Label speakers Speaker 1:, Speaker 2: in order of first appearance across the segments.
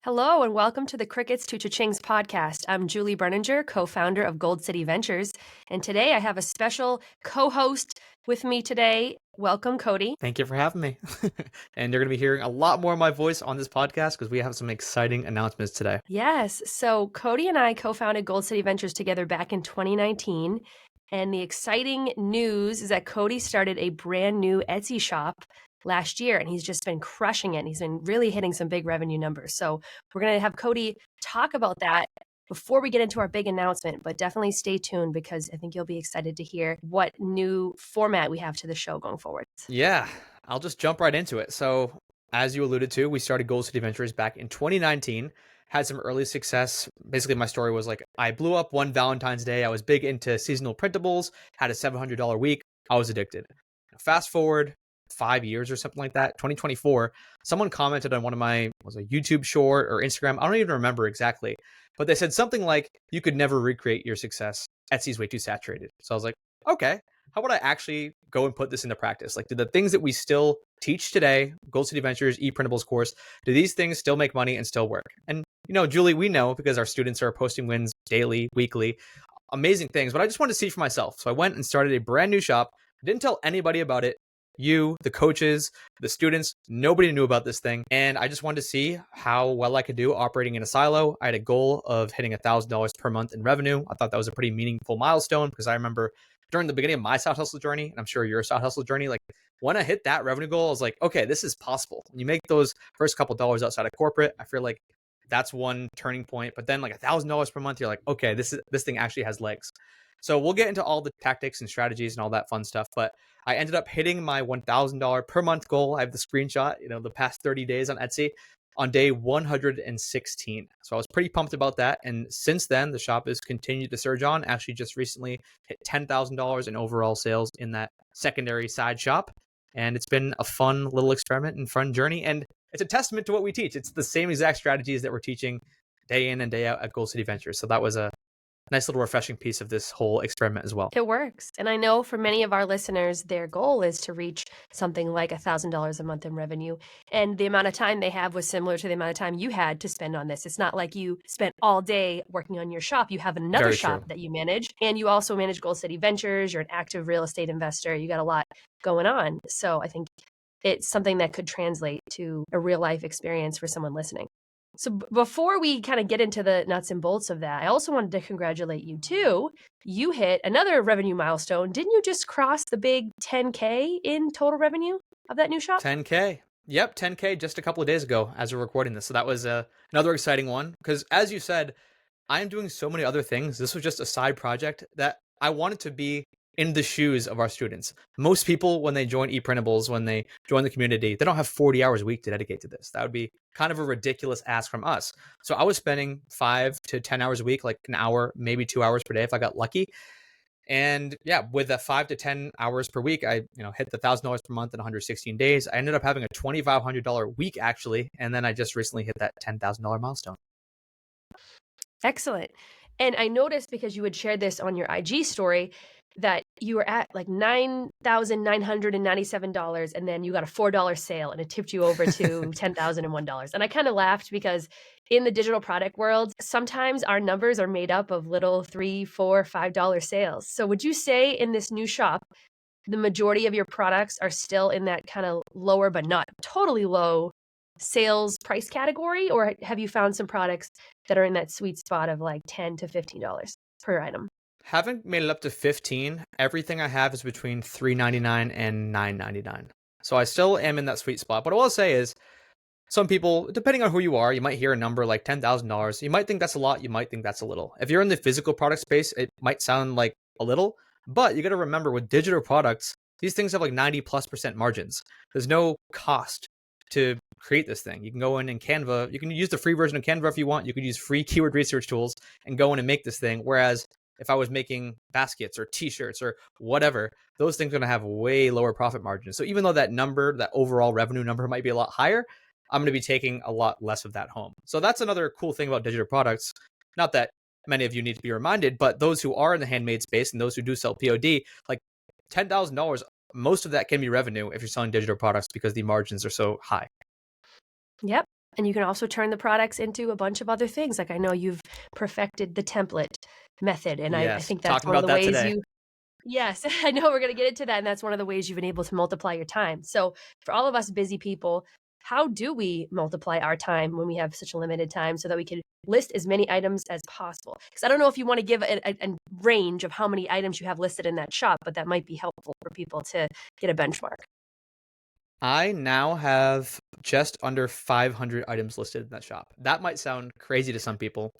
Speaker 1: Hello and welcome to the Crickets to Cha-Ching's podcast. I'm Julie Berninger, co-founder of Gold City Ventures, and today I have a special co-host with me today. Welcome, Cody.
Speaker 2: Thank you for having me. And you're going to be hearing a lot more of my voice on this podcast because we have some exciting announcements today.
Speaker 1: Yes, so Cody and I co-founded Gold City Ventures together back in 2019, and the exciting news is that Cody started a brand new Etsy shop last year, and he's just been crushing it. And he's been really hitting some big revenue numbers. So we're going to have Cody talk about that before we get into our big announcement, but definitely stay tuned because I think you'll be excited to hear what new format we have to the show going forward.
Speaker 2: Yeah, I'll just jump right into it. So, as you alluded to, we started Gold City Ventures back in 2019, had some early success. Basically, my story was like I blew up one Valentine's Day. I was big into seasonal printables, had a $700 week. I was addicted. Fast forward 5 years or something like that, 2024, someone commented on one of my was a YouTube short or Instagram. I don't even remember exactly, but they said something like, "You could never recreate your success. Etsy's way too saturated." So I was like, okay, how about I actually go and put this into practice? Like, do the things that we still teach today, Gold City Ventures, ePrintables course, do these things still make money and still work? And, Julie, we know because our students are posting wins daily, weekly, amazing things, but I just wanted to see for myself. So I went and started a brand new shop. I didn't tell anybody about it. You, the coaches, the students, nobody knew about this thing. And I just wanted to see how well I could do operating in a silo. I had a goal of hitting $1,000 per month in revenue. I thought that was a pretty meaningful milestone because I remember during the beginning of my side hustle journey, and I'm sure your side hustle journey, like when I hit that revenue goal, I was like, okay, this is possible. When you make those first couple dollars outside of corporate, I feel like that's one turning point. But then like $1,000 per month, you're like, okay, this thing actually has legs. So we'll get into all the tactics and strategies and all that fun stuff. But I ended up hitting my $1,000 per month goal. I have the screenshot, the past 30 days on Etsy on day 116. So I was pretty pumped about that. And since then, the shop has continued to surge on. Actually, just recently hit $10,000 in overall sales in that secondary side shop. And it's been a fun little experiment and fun journey. And it's a testament to what we teach. It's the same exact strategies that we're teaching day in and day out at Gold City Ventures. So that was a nice little refreshing piece of this whole experiment as well.
Speaker 1: It works. And I know for many of our listeners, their goal is to reach something like $1,000 a month in revenue. And the amount of time they have was similar to the amount of time you had to spend on this. It's not like you spent all day working on your shop. You have another
Speaker 2: Very
Speaker 1: shop
Speaker 2: true.
Speaker 1: that you manage. And you also manage Gold City Ventures. You're an active real estate investor. You got a lot going on. So I think it's something that could translate to a real life experience for someone listening. So before we kind of get into the nuts and bolts of that, I also wanted to congratulate you too. You hit another revenue milestone. Didn't you just cross the big 10K in total revenue of that new shop?
Speaker 2: 10K. Yep, 10K just a couple of days ago as we're recording this. So that was another exciting one because, as you said, I am doing so many other things. This was just a side project that I wanted to be in the shoes of our students. Most people, when they join ePrintables, when they join the community, they don't have 40 hours a week to dedicate to this. That would be kind of a ridiculous ask from us. So I was spending 5 to 10 hours a week, like an hour, maybe 2 hours per day if I got lucky. And yeah, with the 5 to 10 hours per week, I hit the $1,000 per month in 116 days. I ended up having a $2,500 week actually, and then I just recently hit that $10,000 milestone.
Speaker 1: Excellent. And I noticed because you had shared this on your IG story that you were at like $9,997 and then you got a $4 sale and it tipped you over to $10,001. And I kind of laughed because in the digital product world, sometimes our numbers are made up of little $3, $4, $5 sales. So would you say in this new shop, the majority of your products are still in that kind of lower but not totally low sales price category, or have you found some products that are in that sweet spot of like $10 to $15 per item?
Speaker 2: Haven't made it up to 15. Everything I have is between $3.99 and $9.99. So I still am in that sweet spot. But what I'll say is some people, depending on who you are, you might hear a number like $10,000. You might think that's a lot. You might think that's a little. If you're in the physical product space, it might sound like a little, but you got to remember with digital products, these things have like 90+% margins. There's no cost to create this thing. You can go in Canva. You can use the free version of Canva if you want. You could use free keyword research tools and go in and make this thing. Whereas if I was making baskets or t-shirts or whatever, those things are going to have way lower profit margins. So even though that number, that overall revenue number might be a lot higher, I'm going to be taking a lot less of that home. So that's another cool thing about digital products. Not that many of you need to be reminded, but those who are in the handmade space and those who do sell POD, like $10,000, most of that can be revenue if you're selling digital products because the margins are so high.
Speaker 1: Yep. And you can also turn the products into a bunch of other things. Like I know you've perfected the template method, and I
Speaker 2: Yes,
Speaker 1: think that's
Speaker 2: talking
Speaker 1: one of
Speaker 2: about
Speaker 1: the
Speaker 2: that
Speaker 1: ways
Speaker 2: today.
Speaker 1: you Yes, I know we're gonna get into that, and that's one of the ways you've been able to multiply your time. So, for all of us busy people, how do we multiply our time when we have such a limited time so that we can list as many items as possible? Because I don't know if you wanna give a range of how many items you have listed in that shop, but that might be helpful for people to get a benchmark.
Speaker 2: I now have just under 500 items listed in that shop. That might sound crazy to some people,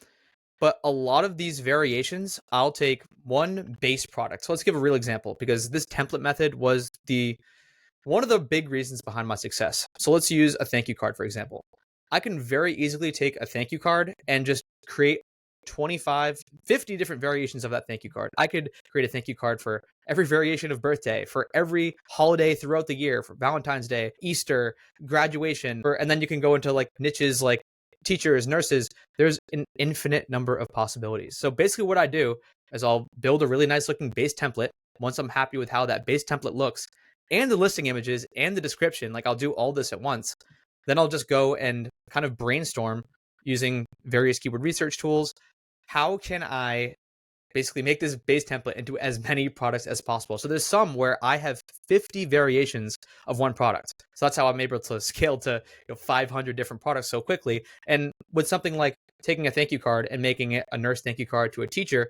Speaker 2: but a lot of these variations, I'll take one base product. So let's give a real example because this template method was the one of the big reasons behind my success. So let's use a thank you card, for example. I can very easily take a thank you card and just create 25, 50 different variations of that thank you card. I could create a thank you card for every variation of birthday, for every holiday throughout the year, for Valentine's Day, Easter, graduation, and then you can go into like niches like teachers, nurses. There's an infinite number of possibilities. So basically what I do is I'll build a really nice looking base template. Once I'm happy with how that base template looks, and the listing images and the description, like I'll do all this at once. Then I'll just go and kind of brainstorm using various keyword research tools. How can I basically make this base template into as many products as possible? So there's some where I have 50 variations of one product. So that's how I'm able to scale to 500 different products so quickly. And with something like taking a thank you card and making it a nurse thank you card to a teacher,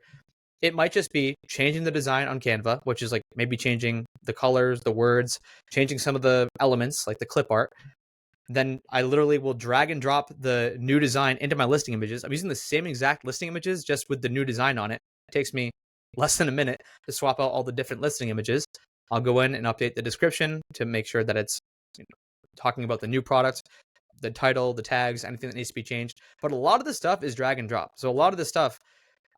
Speaker 2: it might just be changing the design on Canva, which is like maybe changing the colors, the words, changing some of the elements like the clip art. Then I literally will drag and drop the new design into my listing images. I'm using the same exact listing images just with the new design on it. It takes me less than a minute to swap out all the different listing images. I'll go in and update the description to make sure that it's talking about the new product, the title, the tags, anything that needs to be changed. But a lot of the stuff is drag and drop. So a lot of the stuff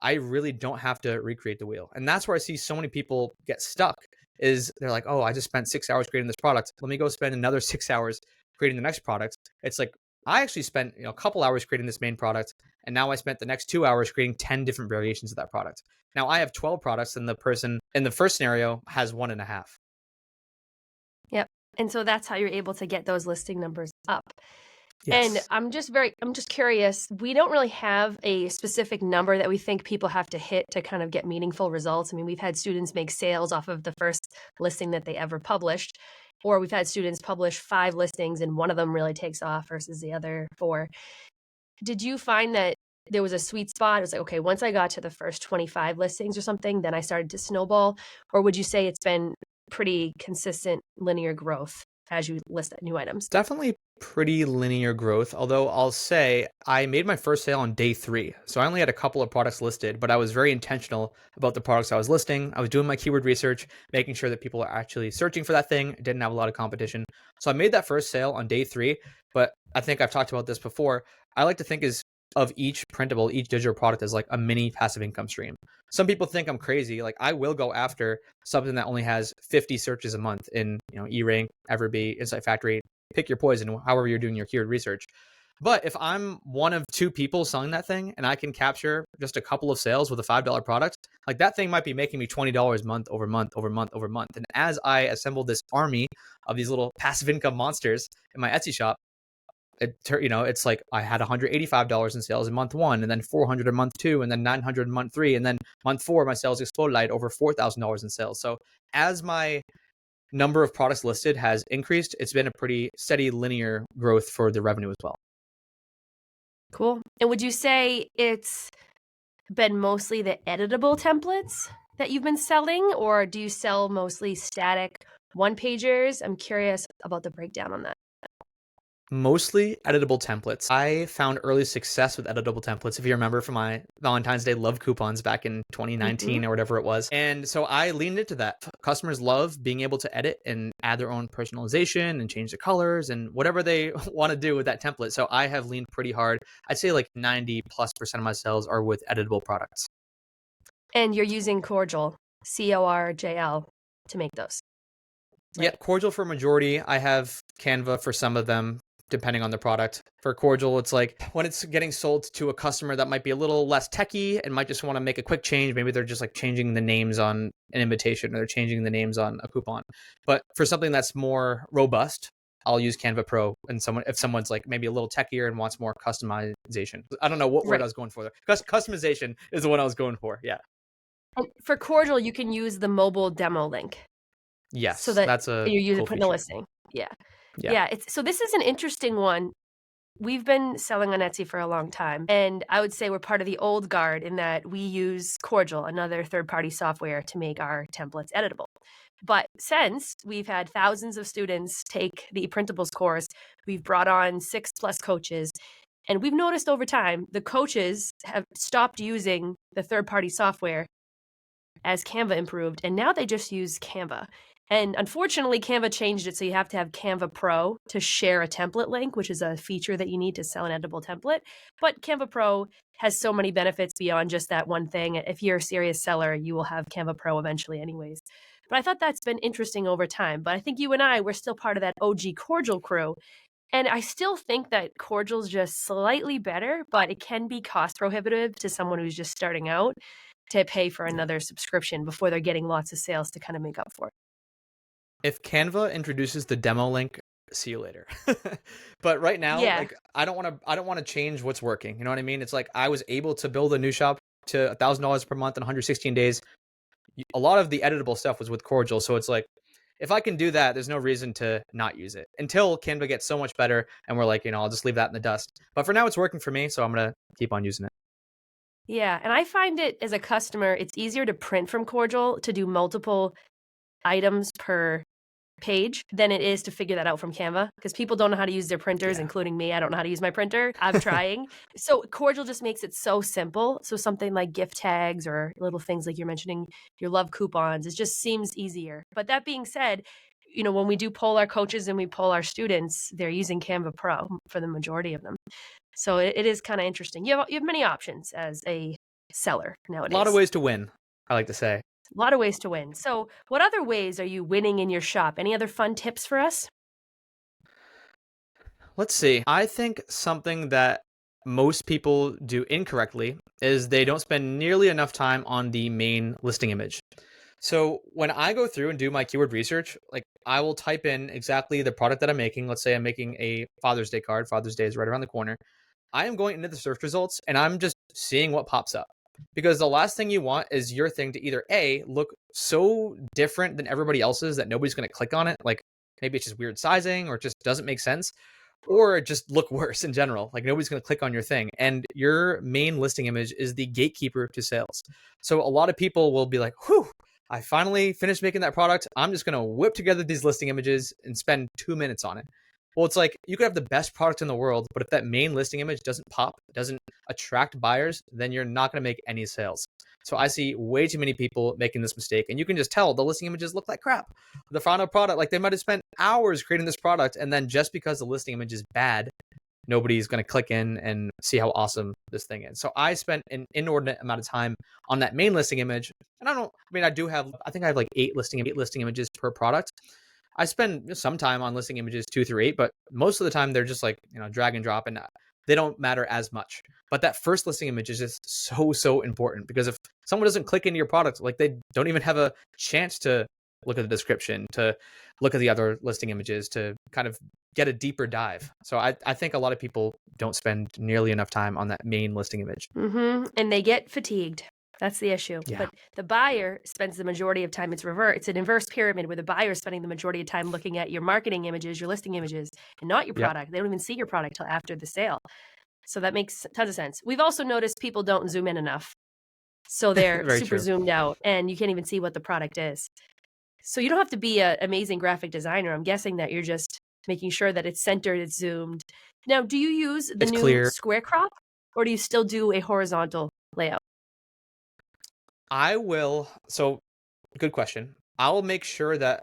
Speaker 2: I really don't have to recreate the wheel. And that's where I see so many people get stuck is they're like, oh, I just spent 6 hours creating this product. Let me go spend another 6 hours creating the next product. It's like, I actually spent a couple hours creating this main product. And now I spent the next 2 hours creating 10 different variations of that product. Now I have 12 products and the person in the first scenario has one and a half.
Speaker 1: Yep. And so that's how you're able to get those listing numbers up. And
Speaker 2: Yes.
Speaker 1: I'm just curious, we don't really have a specific number that we think people have to hit to kind of get meaningful results. I mean, we've had students make sales off of the first listing that they ever published, or we've had students publish 5 listings and one of them really takes off versus the other 4. Did you find that there was a sweet spot? It was like, okay, once I got to the first 25 listings or something, then I started to snowball? Or would you say it's been pretty consistent linear growth as you list new items?
Speaker 2: Definitely pretty linear growth, although I'll say I made my first sale on day 3. So I only had a couple of products listed, but I was very intentional about the products I was listing. I was doing my keyword research, making sure that people are actually searching for that thing. It didn't have a lot of competition. So I made that first sale on day 3, but I think I've talked about this before. I like to think is of each printable, each digital product as like a mini passive income stream. Some people think I'm crazy. Like I will go after something that only has 50 searches a month in, eRank, Everbee, Insight Factory, pick your poison, however you're doing your keyword research. But if I'm one of 2 people selling that thing and I can capture just a couple of sales with a $5 product, like that thing might be making me $20 month over month over month over month. And as I assemble this army of these little passive income monsters in my Etsy shop, it's like I had $185 in sales in month 1, and then 400 in month 2, and then 900 in month 3, and then month 4 my sales exploded. I had over $4,000 in sales. So as my number of products listed has increased, it's been a pretty steady linear growth for the revenue as well.
Speaker 1: Cool. And would you say it's been mostly the editable templates that you've been selling, or do you sell mostly static one-pagers? I'm curious about the breakdown on that.
Speaker 2: Mostly editable templates. I found early success with editable templates, if you remember from my Valentine's Day love coupons back in
Speaker 1: Mhm.
Speaker 2: 2019 or whatever it was. And so I leaned into that. Customers love being able to edit and add their own personalization and change the colors and whatever they want to do with that template. So I have leaned pretty hard. I'd say like 90+% of my sales are with editable products.
Speaker 1: And you're using Cordial, Corjl, to make those, right?
Speaker 2: Yep, Cordial for majority. I have Canva for some of them, depending on the product. For Cordial, it's like when it's getting sold to a customer that might be a little less techy and might just want to make a quick change. Maybe they're just like changing the names on an invitation or they're changing the names on a coupon. But for something that's more robust, I'll use Canva Pro. And if someone's like maybe a little techier and wants more customization, I don't know what word I
Speaker 1: Right.
Speaker 2: was going for there. Customization is the one I was going for. Yeah.
Speaker 1: And for Cordial, you can use the mobile demo link so
Speaker 2: Yes,
Speaker 1: that
Speaker 2: that's a
Speaker 1: you're using
Speaker 2: cool
Speaker 1: put in the
Speaker 2: feature.
Speaker 1: listing. Yeah.
Speaker 2: Yeah.
Speaker 1: Yeah, it's so this is an interesting one. We've been selling on Etsy for a long time, and I would say we're part of the old guard in that we use Cordial, another third-party software, to make our templates editable. But since we've had thousands of students take the printables course, we've brought on 6+ coaches, and we've noticed over time the coaches have stopped using the third-party software as Canva improved, and now they just use Canva. And unfortunately, Canva changed it so you have to have Canva Pro to share a template link, which is a feature that you need to sell an editable template. But Canva Pro has so many benefits beyond just that one thing. If you're a serious seller, you will have Canva Pro eventually, anyways. But I thought that's been interesting over time. But I think you and I, we're still part of that OG Cordial crew. And I still think that Cordial's just slightly better, but it can be cost prohibitive to someone who's just starting out to pay for
Speaker 2: Yeah.
Speaker 1: another subscription before they're getting lots of sales to kind of make up for it.
Speaker 2: If Canva introduces the demo link, see you later. But right now,
Speaker 1: Yeah.
Speaker 2: like I don't want to change what's working. You know what I mean? It's like I was able to build a new shop to $1,000 per month in 116 days. A lot of the editable stuff was with Cordial, so it's like if I can do that, there's no reason to not use it until Canva gets so much better and we're like, I'll just leave that in the dust. But for now, it's working for me, so I'm gonna keep on using it.
Speaker 1: Yeah. And I find it as a customer, it's easier to print from Cordial to do multiple items per page than it is to figure that out from Canva because people don't know how to use their printers,
Speaker 2: Yeah.
Speaker 1: including me. I don't know how to use my printer. I'm trying. So Cordial just makes it so simple. So something like gift tags or little things like you're mentioning, your love coupons, it just seems easier. But that being said, when we do poll our coaches and we poll our students, they're using Canva Pro for the majority of them. So it is kind of interesting. You have many options as a seller
Speaker 2: A lot of
Speaker 1: nowadays.
Speaker 2: ways to win, I like to say.
Speaker 1: A lot of ways to win. So, what other ways are you winning in your shop? Any other fun tips for us?
Speaker 2: Let's see. I think something that most people do incorrectly is they don't spend nearly enough time on the main listing image. So when I go through and do my keyword research, like I will type in exactly the product that I'm making. Let's say I'm making a Father's Day card. Father's Day is right around the corner. I am going into the search results and I'm just seeing what pops up. Because the last thing you want is your thing to either A, look so different than everybody else's that nobody's going to click on it. Like maybe it's just weird sizing or it just doesn't make sense, or just look worse in general. Like nobody's going to click on your thing. And your main listing image is the gatekeeper to sales. So a lot of people will be like, whew, I finally finished making that product. I'm just going to whip together these listing images and spend 2 minutes on it. Well, it's like you could have the best product in the world, but if that main listing image doesn't pop, doesn't attract buyers, then you're not going to make any sales. So I see way too many people making this mistake, and you can just tell the listing images look like crap. The final product, like they might have spent hours creating this product, and then just because the listing image is bad, nobody's going to click in and see how awesome this thing is. So I spent an inordinate amount of time on that main listing image, and I think I have like eight listing images per product. I spend some time on listing images 2 through 8, but most of the time they're just like, drag and drop and they don't matter as much. But that first listing image is just so important because if someone doesn't click into your product, like they don't even have a chance to look at the description, to look at the other listing images, to kind of get a deeper dive. So I think a lot of people don't spend nearly enough time on that main listing image.
Speaker 1: And they get fatigued. That's the issue.
Speaker 2: Yeah.
Speaker 1: But the buyer spends the majority of time, it's an inverse pyramid where the buyer is spending the majority of time looking at your marketing images, your listing images, and not your
Speaker 2: Yep.
Speaker 1: product. They don't even see your product till after the sale. So that makes tons of sense. We've also noticed people don't zoom in enough. So they're
Speaker 2: Very
Speaker 1: super
Speaker 2: true.
Speaker 1: zoomed out and you can't even see what the product is. So you don't have to be an amazing graphic designer. I'm guessing that you're just making sure that it's centered, it's zoomed. Now, do you use the
Speaker 2: It's
Speaker 1: new
Speaker 2: clear.
Speaker 1: square crop or do you still do a horizontal layout?
Speaker 2: I will. So, good question. I'll make sure that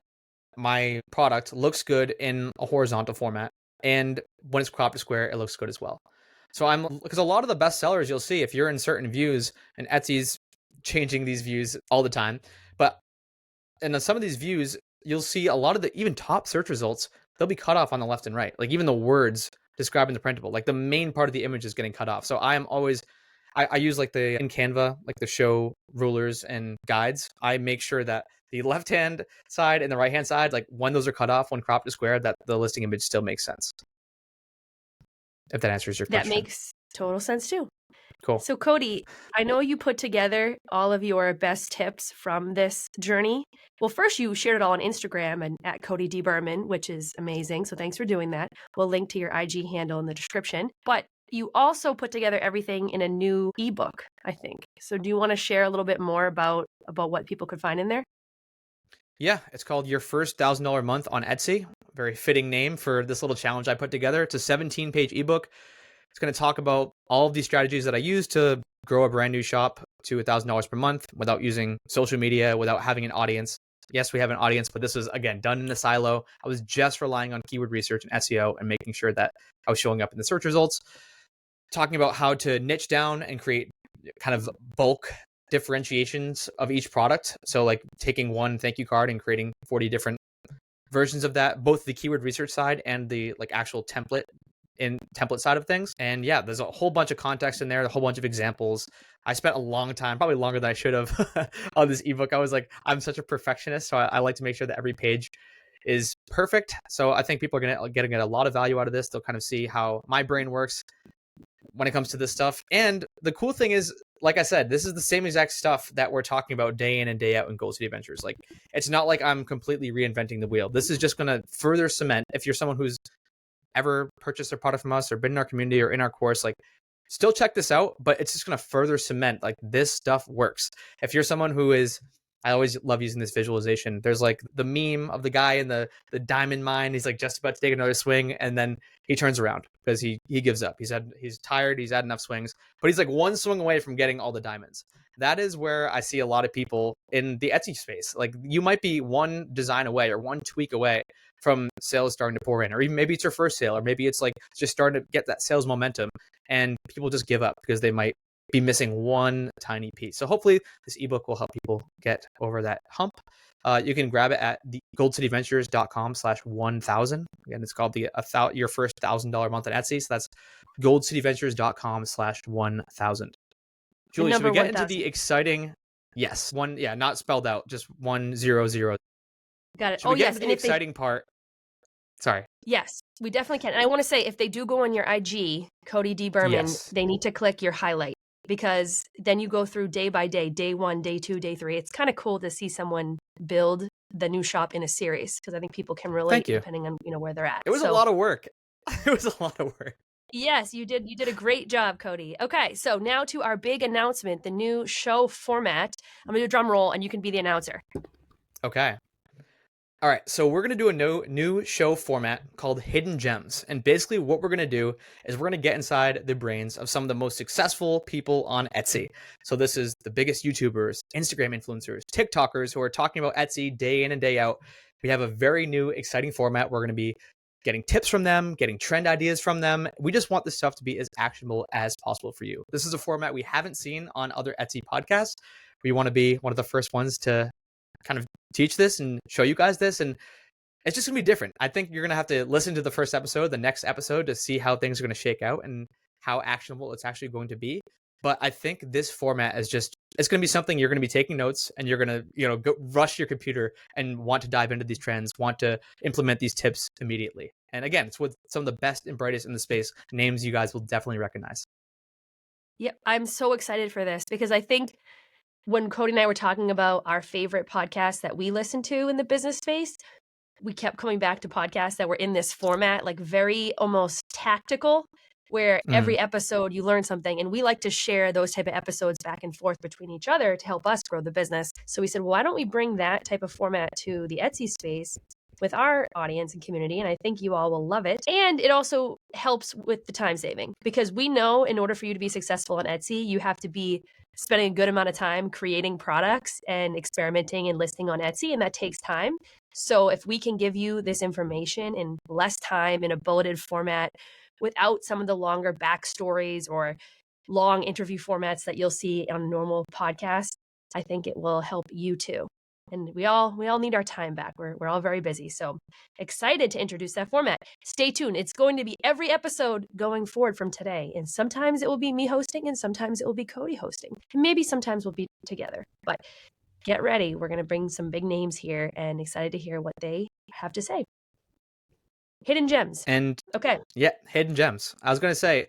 Speaker 2: my product looks good in a horizontal format. And when it's cropped to square, it looks good as well. So because a lot of the best sellers you'll see if you're in certain views, and Etsy's changing these views all the time, but in some of these views, you'll see a lot of the even top search results, they'll be cut off on the left and right. Like even the words describing the printable, like the main part of the image is getting cut off. So I I use like the in Canva, like the show rulers and guides. I make sure that the left hand side and the right hand side, like when those are cut off, when cropped to square, that the listing image still makes sense. If that answers your
Speaker 1: That
Speaker 2: question.
Speaker 1: makes total sense too.
Speaker 2: Cool.
Speaker 1: So, Cody, I know you put together all of your best tips from this journey. Well, first, you shared it all on Instagram and at Cody D. Berman, which is amazing. So, thanks for doing that. We'll link to your IG handle in the description. But you also put together everything in a new ebook, I think. So, do you want to share a little bit more about what people could find in there?
Speaker 2: Yeah, it's called Your First $1,000 Month on Etsy. Very fitting name for this little challenge I put together. It's a 17-page ebook. It's going to talk about all of these strategies that I use to grow a brand new shop to $1,000 per month without using social media, without having an audience. Yes, we have an audience, but this is, again, done in a silo. I was just relying on keyword research and SEO and making sure that I was showing up in the search results. Talking about how to niche down and create kind of bulk differentiations of each product. So like taking one thank you card and creating 40 different versions of that, both the keyword research side and the like actual template side of things. And yeah, there's a whole bunch of context in there, a whole bunch of examples. I spent a long time, probably longer than I should have, on this ebook. I was like, I'm such a perfectionist, so I like to make sure that every page is perfect. So I think people are getting a lot of value out of this. They'll kind of see how my brain works when it comes to this stuff. And the cool thing is, like I said, this is the same exact stuff that we're talking about day in and day out in Gold City Adventures. Like, it's not like I'm completely reinventing the wheel. This is just going to further cement, if you're someone who's ever purchased a product from us or been in our community or in our course, like, still check this out, but it's just going to further cement like this stuff works. If you're someone who is, I always love using this visualization. There's like the meme of the guy in the diamond mine. He's like just about to take another swing, and then he turns around because he gives up. He's tired. He's had enough swings, but he's like one swing away from getting all the diamonds. That is where I see a lot of people in the Etsy space. Like, you might be one design away or one tweak away from sales starting to pour in, or even maybe it's your first sale, or maybe it's like just starting to get that sales momentum, and people just give up because they might be missing one tiny piece. So hopefully this ebook will help people get over that hump. You can grab it at the goldcityventures.com/1000. Again, it's called your first $1,000 month on Etsy. So that's goldcityventures.com/1000.
Speaker 1: The
Speaker 2: Julie, should we
Speaker 1: number
Speaker 2: get into the
Speaker 1: 1,000.
Speaker 2: exciting? Yes, one. Yeah, not spelled out, just 100.
Speaker 1: Got it.
Speaker 2: Should
Speaker 1: Oh,
Speaker 2: we get
Speaker 1: yes.
Speaker 2: into
Speaker 1: And
Speaker 2: the
Speaker 1: if they,
Speaker 2: exciting part? Sorry.
Speaker 1: yes, we definitely can. And I want to say, if they do go on your IG, Cody D. Berman,
Speaker 2: Yes.
Speaker 1: they need to click your highlight, because then you go through day by day, day one, day two, day three. It's kind of cool to see someone build the new shop in a series, because I think people can relate
Speaker 2: Thank you.
Speaker 1: depending on where they're at.
Speaker 2: It was a
Speaker 1: So
Speaker 2: lot of work. It was a lot of work.
Speaker 1: yes, you did. You did a great job, Cody. Okay, so now to our big announcement, the new show format. I'm gonna do a drum roll, and you can be the announcer.
Speaker 2: Okay. All right, so we're going to do a new show format called Hidden Gems. And basically what we're going to do is we're going to get inside the brains of some of the most successful people on Etsy. So this is the biggest YouTubers, Instagram influencers, TikTokers who are talking about Etsy day in and day out. We have a very new, exciting format. We're going to be getting tips from them, getting trend ideas from them. We just want this stuff to be as actionable as possible for you. This is a format we haven't seen on other Etsy podcasts. We want to be one of the first ones to kind of teach this and show you guys this, and it's just gonna be different. I think you're gonna have to listen to the first episode, the next episode, to see how things are gonna shake out and how actionable it's actually going to be. But I think this format is just, it's gonna be something you're gonna be taking notes, and you're gonna go rush your computer and want to dive into these trends, want to implement these tips immediately. And again, it's with some of the best and brightest in the space, names you guys will definitely recognize.
Speaker 1: Yep, I'm so excited for this, because I think when Cody and I were talking about our favorite podcasts that we listen to in the business space, we kept coming back to podcasts that were in this format, like very almost tactical, where
Speaker 2: Mm.
Speaker 1: every episode you learn something. And we like to share those type of episodes back and forth between each other to help us grow the business. So we said, well, why don't we bring that type of format to the Etsy space with our audience and community? And I think you all will love it. And it also helps with the time saving, because we know in order for you to be successful on Etsy, you have to be spending a good amount of time creating products and experimenting and listing on Etsy, and that takes time. So if we can give you this information in less time in a bulleted format without some of the longer backstories or long interview formats that you'll see on a normal podcast, I think it will help you too. And we all need our time back. We're all very busy. So excited to introduce that format. Stay tuned. It's going to be every episode going forward from today. And sometimes it will be me hosting and sometimes it will be Cody hosting. And maybe sometimes we'll be together. But get ready. We're going to bring some big names here and excited to hear what they have to say. Hidden gems.
Speaker 2: And
Speaker 1: Okay.
Speaker 2: yeah, hidden gems. I was going to say,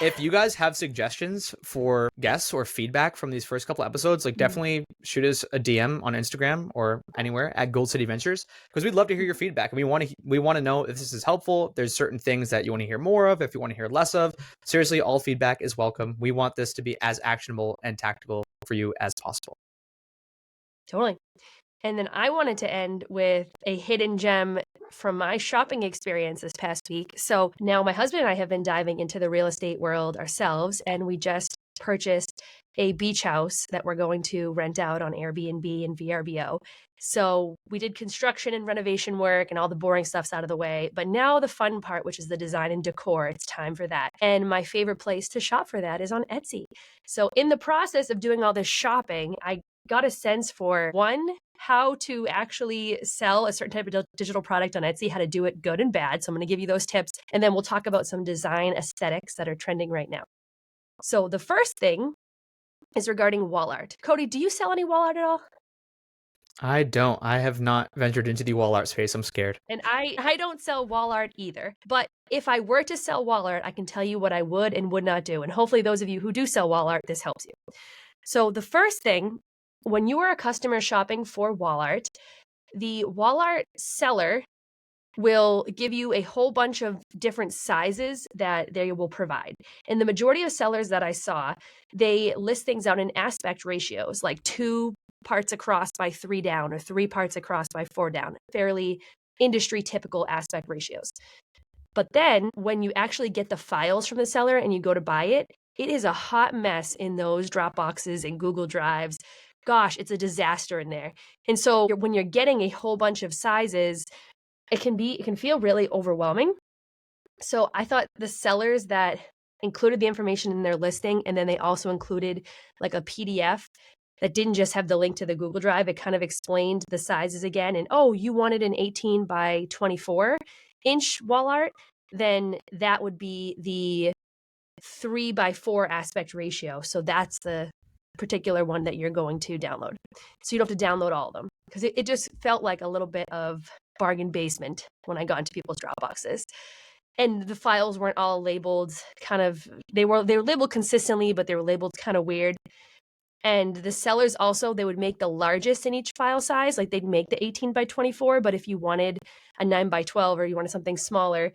Speaker 2: if you guys have suggestions for guests or feedback from these first couple episodes, like definitely shoot us a DM on Instagram or anywhere at Gold City Ventures, because we'd love to hear your feedback. And we want to know if this is helpful. If there's certain things that you want to hear more of, if you want to hear less of. Seriously, all feedback is welcome. We want this to be as actionable and tactical for you as possible.
Speaker 1: Totally. And then I wanted to end with a hidden gem from my shopping experience this past week. So now my husband and I have been diving into the real estate world ourselves, and we just purchased a beach house that we're going to rent out on Airbnb and VRBO. So we did construction and renovation work and all the boring stuff's out of the way. But now the fun part, which is the design and decor, it's time for that. And my favorite place to shop for that is on Etsy. So in the process of doing all this shopping, I got a sense for one, how to actually sell a certain type of digital product on Etsy, how to do it good and bad. So I'm going to give you those tips. And then we'll talk about some design aesthetics that are trending right now. So the first thing is regarding wall art. Cody, do you sell any wall art at all?
Speaker 2: I don't. I have not ventured into the wall art space. I'm scared.
Speaker 1: And I don't sell wall art either. But if I were to sell wall art, I can tell you what I would and would not do. And hopefully those of you who do sell wall art, this helps you. So the first thing, when you are a customer shopping for wall art, the wall art seller will give you a whole bunch of different sizes that they will provide. And the majority of sellers that I saw, they list things out in aspect ratios, like 2 parts across by 3 down or 3 parts across by 4 down, fairly industry typical aspect ratios. But then when you actually get the files from the seller and you go to buy it, it is a hot mess in those Dropboxes and Google Drives. Gosh, it's a disaster in there. And so when you're getting a whole bunch of sizes, it can feel really overwhelming. So I thought the sellers that included the information in their listing and then they also included like a PDF that didn't just have the link to the Google Drive, it kind of explained the sizes again. And oh, you wanted an 18 by 24 inch wall art, then that would be the 3 by 4 aspect ratio. So that's the particular one that you're going to download. So you don't have to download all of them because it just felt like a little bit of bargain basement when I got into people's Dropboxes. And the files weren't all labeled kind of, they were labeled consistently, but they were labeled kind of weird. And the sellers also, they would make the largest in each file size, like they'd make the 18 by 24, but if you wanted a 9 by 12 or you wanted something smaller,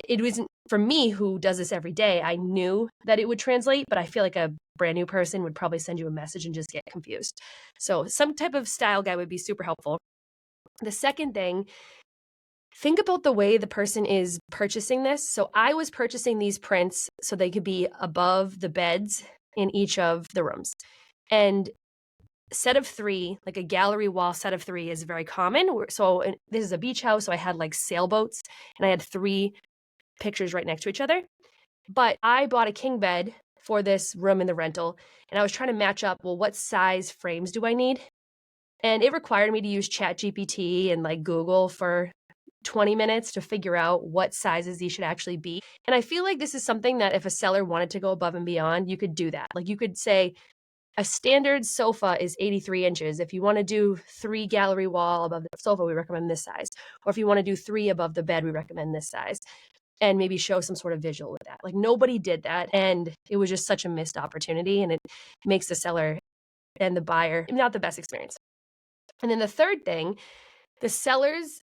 Speaker 1: it wasn't, for me who does this every day, I knew that it would translate, but I feel like a brand new person would probably send you a message and just get confused. So some type of style guide would be super helpful. The second thing, think about the way the person is purchasing this. So I was purchasing these prints so they could be above the beds in each of the rooms. And set of 3, like a gallery wall set of 3 is very common. So this is a beach house, so I had like sailboats and I had 3 pictures right next to each other. But I bought a king bed for this room in the rental and I was trying to match up, well, what size frames do I need? And it required me to use ChatGPT and like Google for 20 minutes to figure out what sizes these should actually be. And I feel like this is something that if a seller wanted to go above and beyond, you could do that. Like you could say, a standard sofa is 83 inches. If you want to do 3 gallery wall above the sofa, we recommend this size. Or if you want to do 3 above the bed, we recommend this size. And maybe show some sort of visual with that. Like nobody did that. And it was just such a missed opportunity. And it makes the seller and the buyer not the best experience. And then the third thing, the sellers,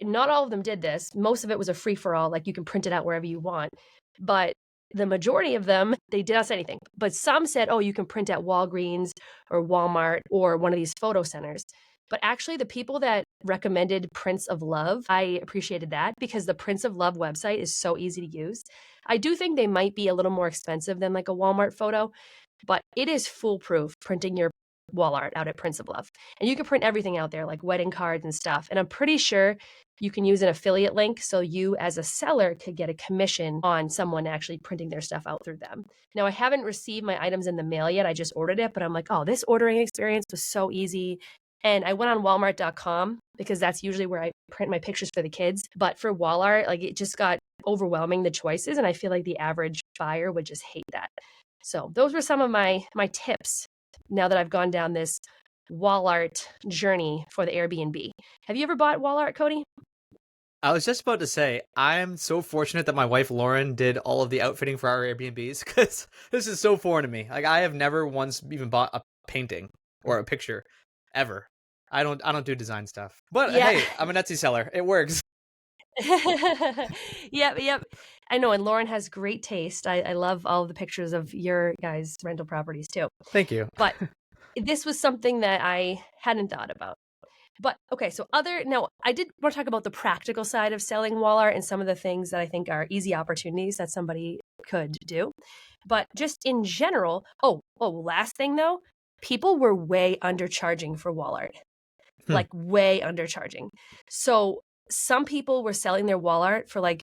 Speaker 1: not all of them did this. Most of it was a free for all. Like you can print it out wherever you want. But the majority of them, they did not say anything. But some said, oh, you can print at Walgreens or Walmart or one of these photo centers. But actually, the people that recommended Prints of Love, I appreciated that because the Prints of Love website is so easy to use. I do think they might be a little more expensive than like a Walmart photo, but it is foolproof printing your wall art out at Prints of Love. And you can print everything out there, like wedding cards and stuff. And I'm pretty sure you can use an affiliate link so you as a seller could get a commission on someone actually printing their stuff out through them. Now, I haven't received my items in the mail yet. I just ordered it, but I'm like, oh, this ordering experience was so easy. And I went on Walmart.com because that's usually where I print my pictures for the kids. But for wall art, like it just got overwhelming, the choices, and I feel like the average buyer would just hate that. So those were some of my tips now that I've gone down this wall art journey for the Airbnb. Have you ever bought wall art, Cody?
Speaker 2: I was just about to say, I'm so fortunate that my wife Lauren did all of the outfitting for our Airbnbs because this is so foreign to me. Like I have never once even bought a painting or a picture ever. I don't do design stuff. But
Speaker 1: Yeah.
Speaker 2: hey, I'm an Etsy seller. It works.
Speaker 1: Yep, yep. I know, and Lauren has great taste. I love all of the pictures of your guys' rental properties too.
Speaker 2: Thank you.
Speaker 1: But this was something that I hadn't thought about. But okay, so now I did want to talk about the practical side of selling wall art and some of the things that I think are easy opportunities that somebody could do. But just in general, last thing though, people were way undercharging for wall art,
Speaker 2: Hmm.
Speaker 1: like way undercharging. So some people were selling their wall art for like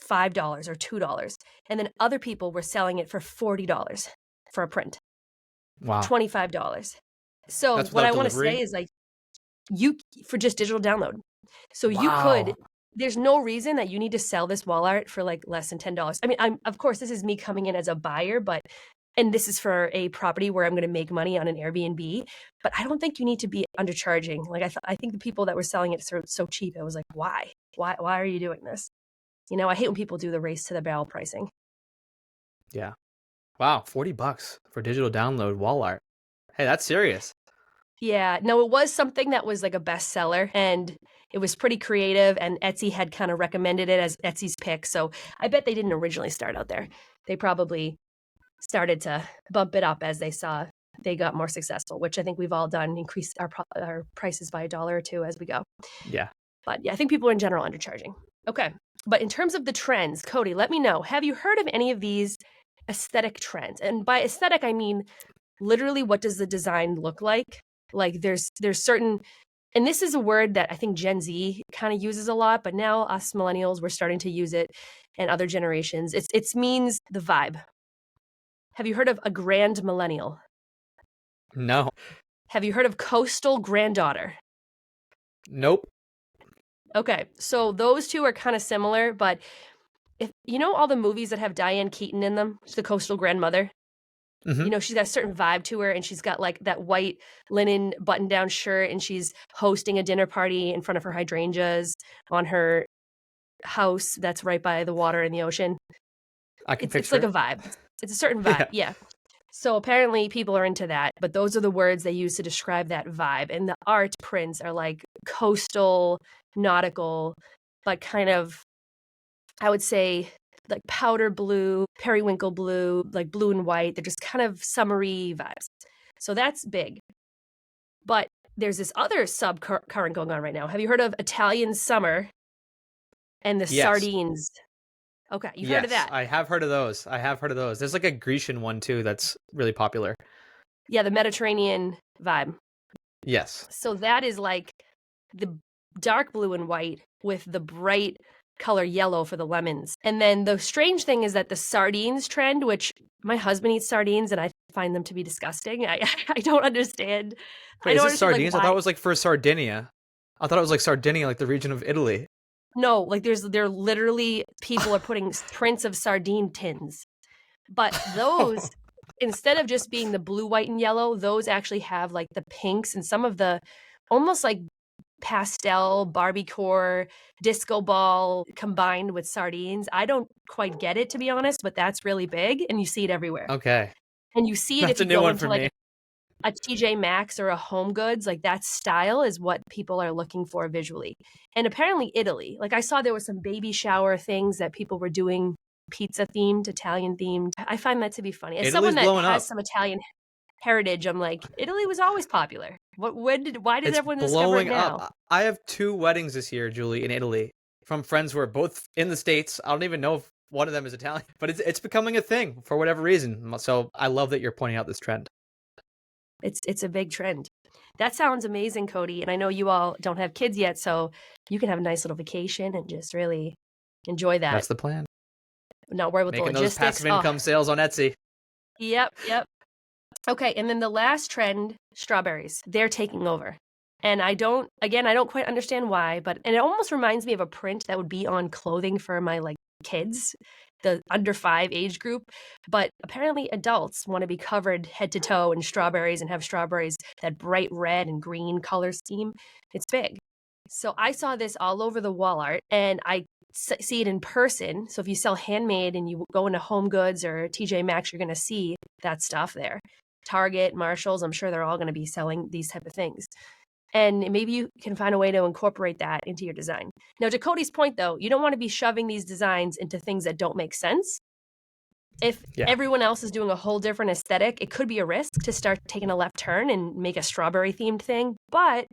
Speaker 1: $5 or $2, and then other people were selling it for $40 for a print,
Speaker 2: Wow.
Speaker 1: $25. So
Speaker 2: That's
Speaker 1: what
Speaker 2: without
Speaker 1: I want to
Speaker 2: delivery.
Speaker 1: say is like you for just digital download. So you could
Speaker 2: Wow.
Speaker 1: there's no reason that you need to sell this wall art for like less than $10. I mean, I'm of course this is me coming in as a buyer, but and this is for a property where I'm going to make money on an Airbnb, but I don't think you need to be undercharging. Like I think the people that were selling it so cheap, I was like, why? Why are you doing this? You know, I hate when people do the race to the barrel pricing.
Speaker 2: Yeah. Wow. $40 for digital download wall art. Hey, that's serious.
Speaker 1: Yeah, no, it was something that was like a bestseller and it was pretty creative and Etsy had kind of recommended it as Etsy's pick. So I bet they didn't originally start out there. They probably started to bump it up as they saw they got more successful, which I think we've all done, increase our prices by $1 or $2 as we go.
Speaker 2: Yeah.
Speaker 1: But yeah, I think people are in general undercharging. Okay. But in terms of the trends, Cody, let me know. Have you heard of any of these aesthetic trends? And by aesthetic, I mean literally what does the design look like? Like there's certain, and this is a word that I think Gen Z kind of uses a lot, but now us millennials, we're starting to use it, and other generations. It means the vibe. Have you heard of a grand millennial?
Speaker 2: No.
Speaker 1: Have you heard of coastal granddaughter?
Speaker 2: Nope.
Speaker 1: Okay, so those two are kind of similar, but if you know all the movies that have Diane Keaton in them, the coastal grandmother,
Speaker 2: Hmm.
Speaker 1: you know, she's got a certain vibe to her and she's got like that white linen button down shirt and she's hosting a dinner party in front of her hydrangeas on her house that's right by the water and the ocean.
Speaker 2: I can
Speaker 1: It's
Speaker 2: picture
Speaker 1: like a
Speaker 2: it.
Speaker 1: vibe. It's a certain vibe.
Speaker 2: Yeah.
Speaker 1: Yeah. So apparently people are into that, but those are the words they use to describe that vibe. And the art prints are like coastal, nautical, but kind of, I would say, like powder blue, periwinkle blue, like blue and white. They're just kind of summery vibes. So that's big. But there's this other subcurrent going on right now. Have you heard of Italian summer and the
Speaker 2: Yes.
Speaker 1: sardines? Okay, you've heard of
Speaker 2: Yes.
Speaker 1: that.
Speaker 2: I have heard of those. I have heard of those. There's like a Grecian one too that's really popular.
Speaker 1: Yeah, the Mediterranean vibe.
Speaker 2: Yes.
Speaker 1: So that is like the dark blue and white with the bright color yellow for the lemons. And then the strange thing is that the sardines trend, which my husband eats sardines and I find them to be disgusting. I don't understand. I
Speaker 2: Wait, is
Speaker 1: don't
Speaker 2: this
Speaker 1: understand like
Speaker 2: sardines? I thought
Speaker 1: why.
Speaker 2: it was like for Sardinia. I thought it was like Sardinia, like the region of Italy.
Speaker 1: No, like there literally people are putting prints of sardine tins. But those instead of just being the blue, white, and yellow, those actually have like the pinks and some of the almost like pastel, Barbiecore, disco ball combined with sardines. I don't quite get it to be honest, but that's really big and you see it everywhere.
Speaker 2: Okay.
Speaker 1: And you see it if
Speaker 2: That's a
Speaker 1: you
Speaker 2: new
Speaker 1: go
Speaker 2: one
Speaker 1: into
Speaker 2: for
Speaker 1: like
Speaker 2: me.
Speaker 1: a TJ Maxx or a Home Goods, like that style is what people are looking for visually. And apparently Italy, like I saw there was some baby shower things that people were doing pizza themed, Italian themed. I find that to be funny. As someone
Speaker 2: Italy's
Speaker 1: that
Speaker 2: blowing up.
Speaker 1: has some Italian heritage, I'm like, Italy was always popular. Why did
Speaker 2: It's
Speaker 1: everyone discover it
Speaker 2: blowing up.
Speaker 1: now?
Speaker 2: I have 2 weddings this year, Julie, in Italy, from friends who are both in the States. I don't even know if one of them is Italian, but it's becoming a thing for whatever reason. So I love that you're pointing out this trend.
Speaker 1: It's a big trend. That sounds amazing, Cody. And I know you all don't have kids yet, so you can have a nice little vacation and just really enjoy that.
Speaker 2: That's the plan.
Speaker 1: Not worry about the
Speaker 2: Making those
Speaker 1: logistics.
Speaker 2: passive
Speaker 1: Oh,
Speaker 2: income sales on Etsy.
Speaker 1: yep, yep. Okay, and then the last trend, strawberries. They're taking over. And I don't quite understand why, but and it almost reminds me of a print that would be on clothing for my, like, kids, the under 5 age group, but apparently adults wanna be covered head to toe in strawberries and have strawberries, that bright red and green color scheme. It's big. So I saw this all over the wall art, and I see it in person. So if you sell handmade and you go into Home Goods or TJ Maxx, you're gonna see that stuff there. Target, Marshalls, I'm sure they're all gonna be selling these type of things. And maybe you can find a way to incorporate that into your design. Now, to Cody's point, though, you don't wanna be shoving these designs into things that don't make sense. If
Speaker 2: Yeah.
Speaker 1: everyone else is doing a whole different aesthetic, it could be a risk to start taking a left turn and make a strawberry-themed thing, but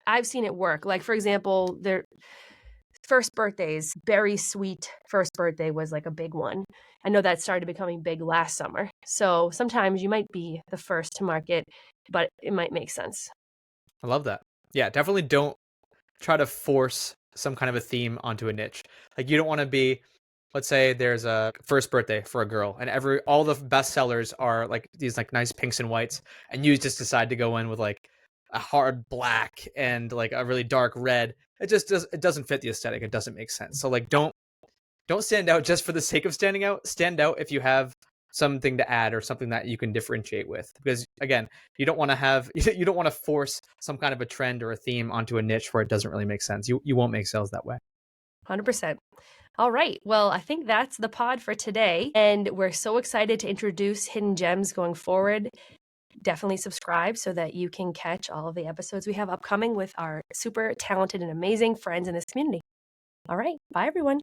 Speaker 1: I've seen it work. Like, for example, their first birthdays, berry sweet first birthday was, like, a big one. I know that started becoming big last summer. So sometimes you might be the first to market, but it might make sense.
Speaker 2: I love that. Yeah, definitely don't try to force some kind of a theme onto a niche. Like you don't want to be, let's say there's a first birthday for a girl and all the best sellers are like these like nice pinks and whites, and you just decide to go in with like a hard black and like a really dark red. It doesn't fit the aesthetic. It doesn't make sense. So like don't stand out just for the sake of standing out. Stand out if you have something to add or something that you can differentiate with. Because again, you don't want to have you don't want to force some kind of a trend or a theme onto a niche where it doesn't really make sense. You won't make sales that way.
Speaker 1: 100%. All right. Well, I think that's the pod for today. And we're so excited to introduce hidden gems going forward. Definitely subscribe so that you can catch all of the episodes we have upcoming with our super talented and amazing friends in this community. All right. Bye, everyone.